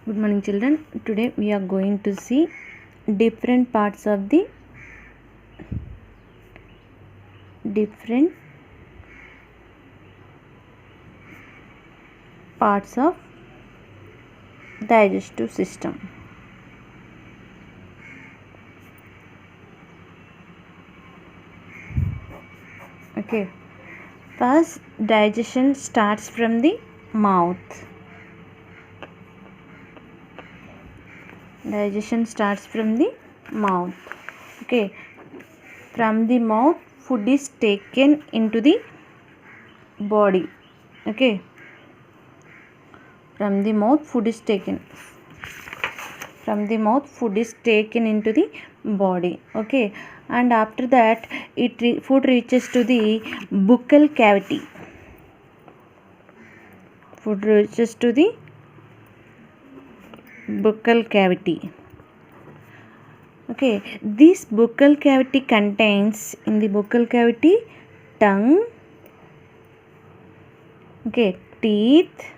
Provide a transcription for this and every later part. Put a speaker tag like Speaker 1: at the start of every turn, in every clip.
Speaker 1: Good morning, children. Today we are going to see different parts of the digestive system. Okay. First, digestion starts from the mouth. Digestion starts from the mouth. Okay. From the mouth, food is taken into the body. Okay. From the mouth, food is taken. From the mouth, food is taken into the body. Okay. And after that, food reaches to the buccal cavity. Food reaches to the buccal cavity. Okay, this buccal cavity contains in the buccal cavity tongue, okay, teeth,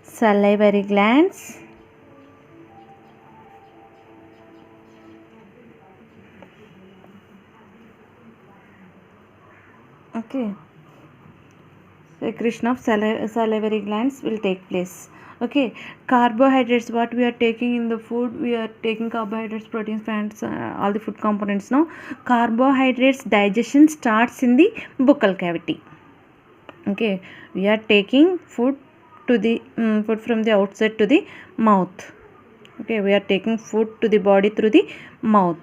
Speaker 1: salivary glands, okay, secretion of salivary glands will take place. Okay, carbohydrates, what we are taking in the food, we are taking carbohydrates, proteins, fats, all the food components. Now carbohydrates digestion starts in the buccal cavity. Okay, we are taking food to the food from the outside to the mouth. Okay, we are taking food to the body through the mouth.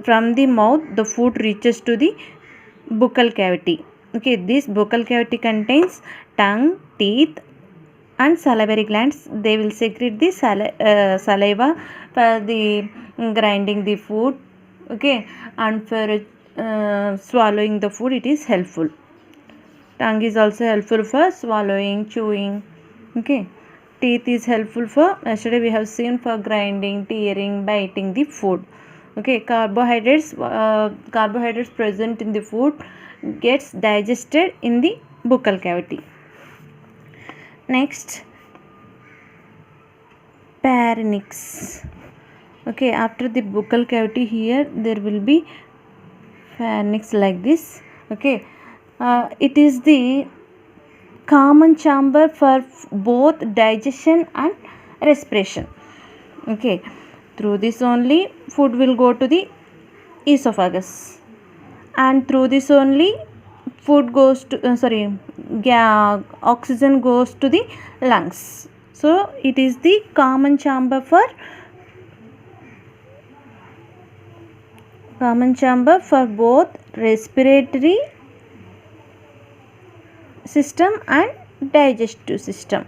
Speaker 1: From the mouth, the food reaches to the buccal cavity. Okay, this buccal cavity contains tongue, teeth, and salivary glands. They will secrete the saliva for the grinding the food. Okay, and for swallowing the food, it is helpful. Tongue is also helpful for swallowing, chewing. Okay, teeth is helpful for, yesterday we have seen, for grinding, tearing, biting the food. Okay, carbohydrates present in the food gets digested in the buccal cavity. Next, pharynx. Okay, after the buccal cavity, here there will be pharynx like this. Okay, it is the common chamber for both digestion and respiration. Okay, through this only food will go to the esophagus, and through this only food goes to oxygen goes to the lungs. So it is the common chamber for both respiratory system and digestive system.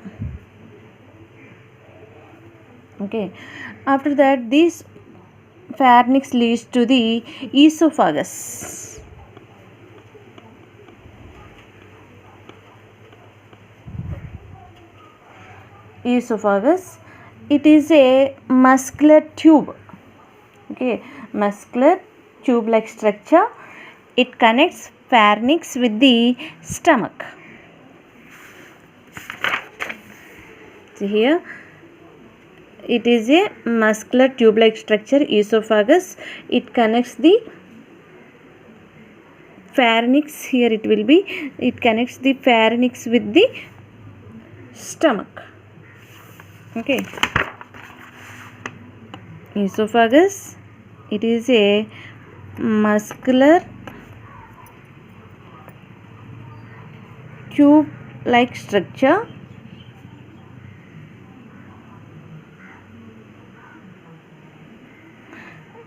Speaker 1: Okay, after that, this pharynx leads to the esophagus. Esophagus, it is a muscular tube. Okay, muscular tube like structure. It connects pharynx with the stomach. See here, it is a muscular tube like structure, esophagus. It connects the pharynx. Here it connects the pharynx with the stomach. Okay, esophagus, it is a muscular tube like structure.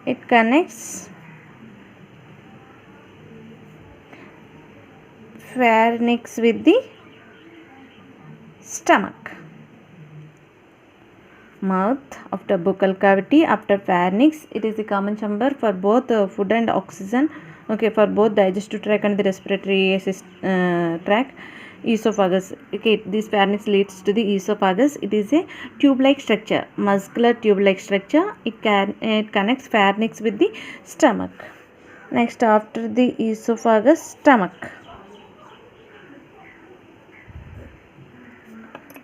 Speaker 1: It connects pharynx with the stomach. Mouth, after buccal cavity, after pharynx, it is the common chamber for both food and oxygen. Okay, for both digestive tract and the respiratory tract. Esophagus, okay, this pharynx leads to the esophagus. It is a tube like structure, muscular tube like structure. It connects pharynx with the stomach. Next, after the esophagus, stomach.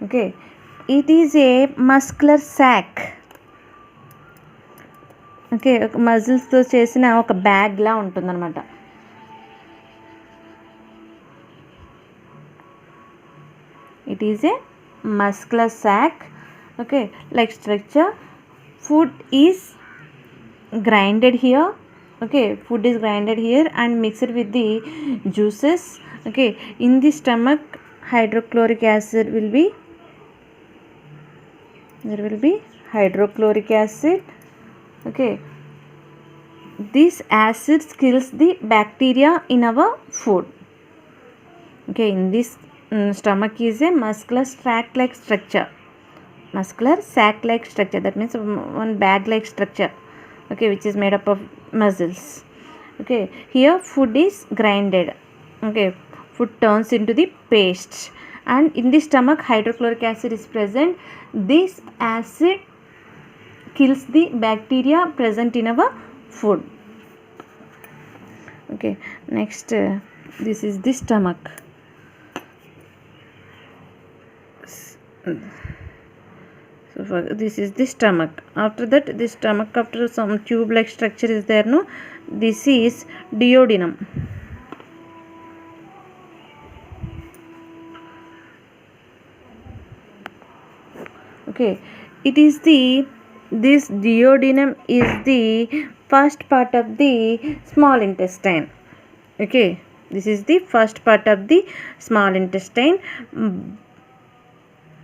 Speaker 1: Okay, it is a muscular sac. Okay, ఒక మజిల్స్తో చేసిన ఒక బ్యాగ్లా ఉంటుందన్నమాట. It is a muscular sac, okay, like structure. Food is grinded here, okay, food is grinded here and mixed with the juices. Okay, in the stomach hydrochloric acid will be, there will be hydrochloric acid. Okay, this acid kills the bacteria in our food. Okay, in this stomach is a muscular sac like structure, muscular sac like structure, that means one bag like structure, okay, which is made up of muscles. Okay, here food is grinded, okay, food turns into the paste, and in the stomach hydrochloric acid is present. This acid kills the bacteria present in our food. Okay, next this is the stomach. So this is the stomach. After that, the stomach, after some tube like structure is there, no, this is duodenum. Okay, it is the, this duodenum is the first part of the small intestine. Okay, this is the first part of the small intestine.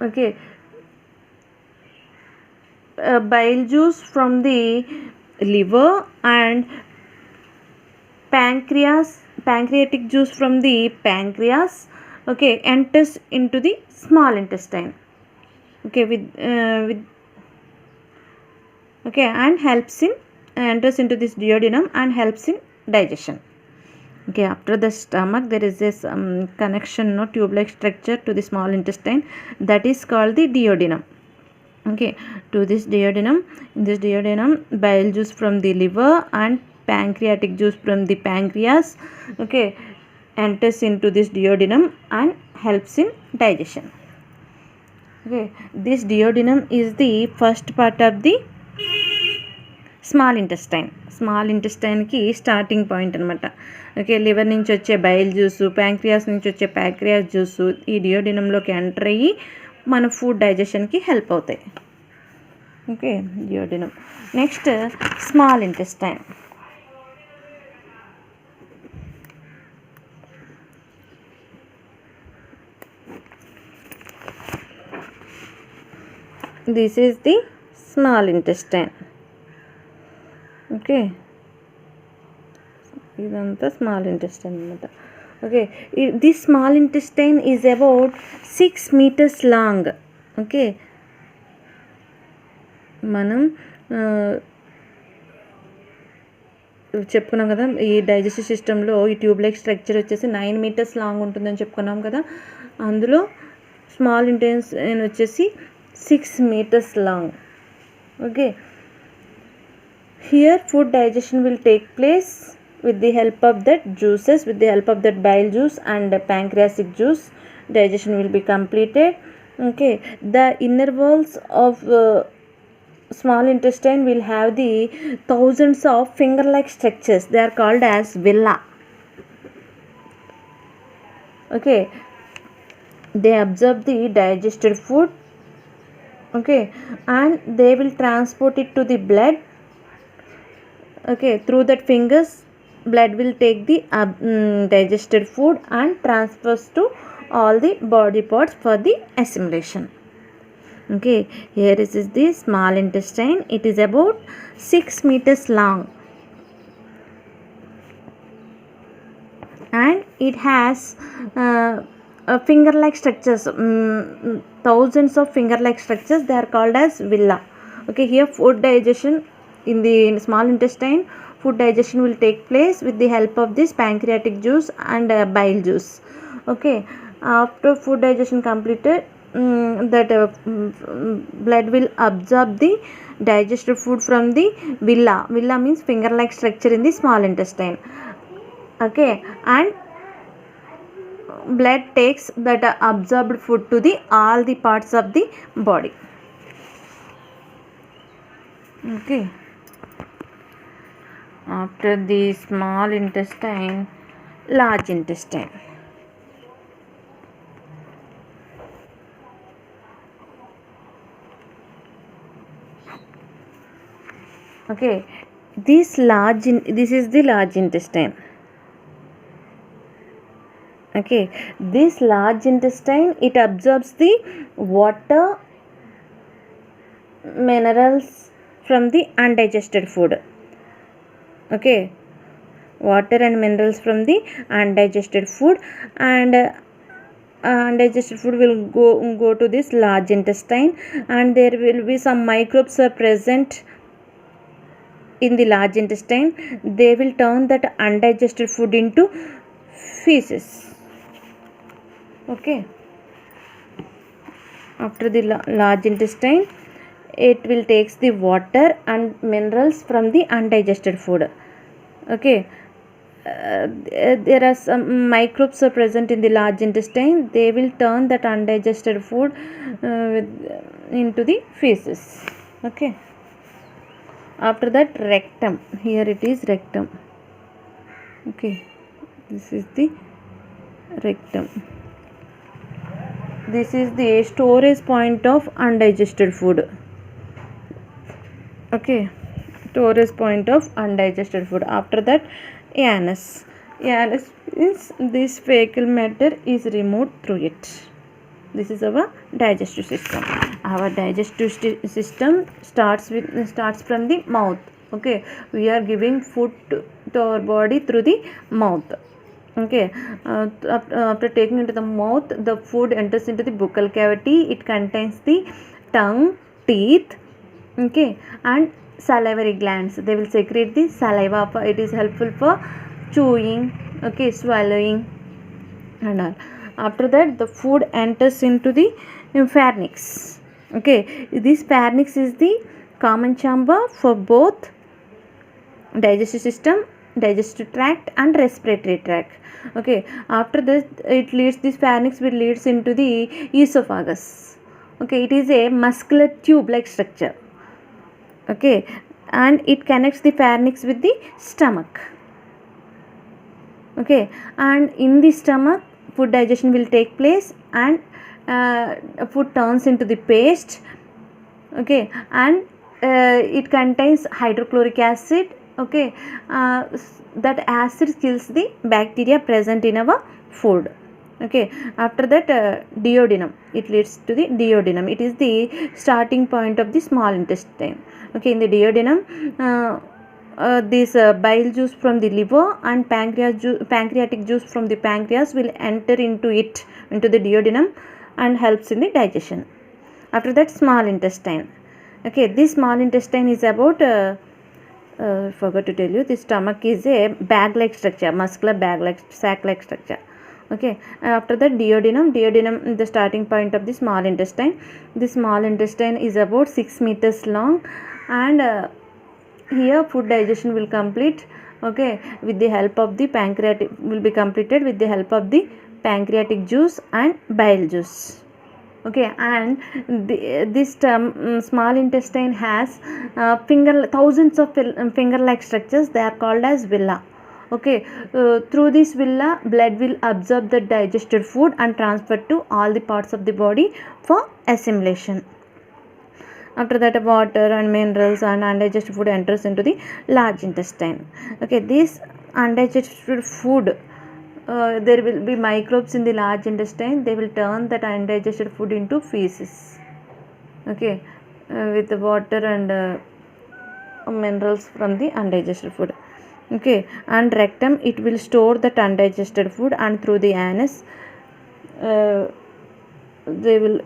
Speaker 1: Okay, bile juice from the liver and pancreatic juice from the pancreas, okay, enters into the small intestine. Okay, with okay, and helps in, enters into this duodenum and helps in digestion. Okay, after the stomach there is this connection, no, tube like structure to the small intestine, that is called the duodenum. Okay, to this duodenum, in this duodenum bile juice from the liver and pancreatic juice from the pancreas, okay, enters into this duodenum and helps in digestion. Okay, this duodenum is the first part of the small intestine. Small ఇంటెస్టైన్కి starting point అనమాట. Okay, liver నుంచి వచ్చే bile juice, pancreas నుంచి వచ్చే pancreas juice ఈ డియోడినంలోకి enter అయ్యి మన food డైజెషన్కి హెల్ప్ అవుతాయి. Okay, duodenum. Next small intestine. This is the small intestine. Okay, ఇదంతా స్మాల్ ఇంటెస్టైన్ అనమాట. Okay, this small intestine is about 6 meters long. Okay, మనం చెప్పుకున్నాం కదా, ఈ డైజెస్టివ్ సిస్టంలో ఈ ట్యూబ్ లైక్ స్ట్రక్చర్ వచ్చేసి 9 meters లాంగ్ ఉంటుందని చెప్పుకున్నాం కదా. అందులో స్మాల్ ఇంటెస్టైన్ వచ్చేసి 6 meters long. Okay, here food digestion will take place with the help of that juices, with the help of that bile juice and pancreatic juice. Digestion will be completed. Okay, the inner walls of small intestine will have the thousands of finger like structures. They are called as villi. Okay, they absorb the digested food. Okay, and they will transport it to the blood. Okay, through that fingers blood will take the digested food and transfers to all the body parts for the assimilation. Okay, here is the small intestine. It is about 6 meters long and it has finger like structures, thousands of finger like structures. They are called as villi. Okay, here food digestion in the small intestine, food digestion will take place with the help of this pancreatic juice and bile juice. Okay, after food digestion completed, that blood will absorb the digested food from the villi. Villi means finger like structure in the small intestine. Okay, and blood takes that absorbed food to the all the parts of the body. Okay, after the small intestine, large intestine. Okay, this is the large intestine. Okay, this large intestine, it absorbs the water, minerals from the undigested food. Okay, water and minerals from the undigested food, and undigested food will go to this large intestine, and there will be some microbes are present in the large intestine. They will turn that undigested food into feces. Okay, after the large intestine, it will takes the water and minerals from the undigested food. Okay, there are some microbes are present in the large intestine. They will turn that undigested food into the feces. Okay, after that, rectum. Here it is rectum. Okay, this is the rectum. This is the storage point of undigested food. Okay, storage point of undigested food. After that, anus. Anus is this fecal matter is removed through it. This is our digestive system. Our digestive system starts from the mouth. Okay, we are giving food to our body through the mouth. Okay, after taking into the mouth, the food enters into the buccal cavity. It contains the tongue, teeth, okay, and salivary glands. They will secrete the saliva. It is helpful for chewing, okay, swallowing and all. After that, the food enters into the pharynx. Okay, this pharynx is the common chamber for both digestive system, digestive tract and respiratory tract. Okay, after this, this pharynx will leads into the esophagus. Okay, it is a muscular tube like structure. Okay, and it connects the pharynx with the stomach. Okay, and in the stomach, food digestion will take place, and food turns into the paste. Okay, and it contains hydrochloric acid. Okay, that acid kills the bacteria present in our food. Okay, after that, duodenum, it leads to the duodenum. It is the starting point of the small intestine. Okay, in the duodenum, this bile juice from the liver and pancreatic juice from the pancreas will enter into the duodenum and helps in the digestion. After that, small intestine. Okay, this small intestine is about forgot to tell you, the stomach is a bag like structure, muscular bag like sac like structure. Okay, after that, duodenum is the starting point of the small intestine. The small intestine is about 6 meters long, and here food digestion will complete. Okay, with the help of the pancreatic, will be completed with the help of the pancreatic juice and bile juice. Okay, and this small intestine has thousands of finger like structures. They are called as villi. Okay, through this villi, blood will absorb the digested food and transfer to all the parts of the body for assimilation. After that, water and minerals and undigested food enters into the large intestine. Okay, this undigested food, there will be microbes in the large intestine. They will turn that undigested food into feces. Okay, with the water and minerals from the undigested food. Okay, and rectum, it will store that undigested food, and through the anus, they will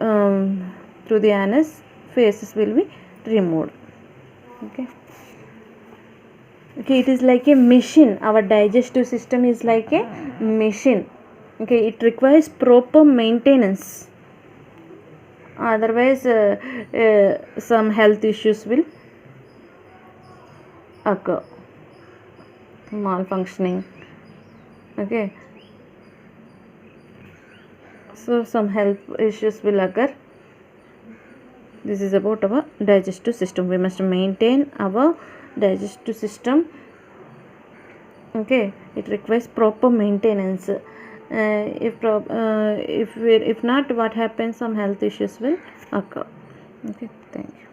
Speaker 1: through the anus, feces will be removed. Okay. Okay, it is like a machine. Our digestive system is like a machine. Okay, it requires proper maintenance. Otherwise, some health issues will occur. Malfunctioning. Okay. so some health issues will occur. This is about our digestive system. We must maintain our digestive system. Okay, it requires proper maintenance. If not, what happens, some health issues will occur. Okay, thank you.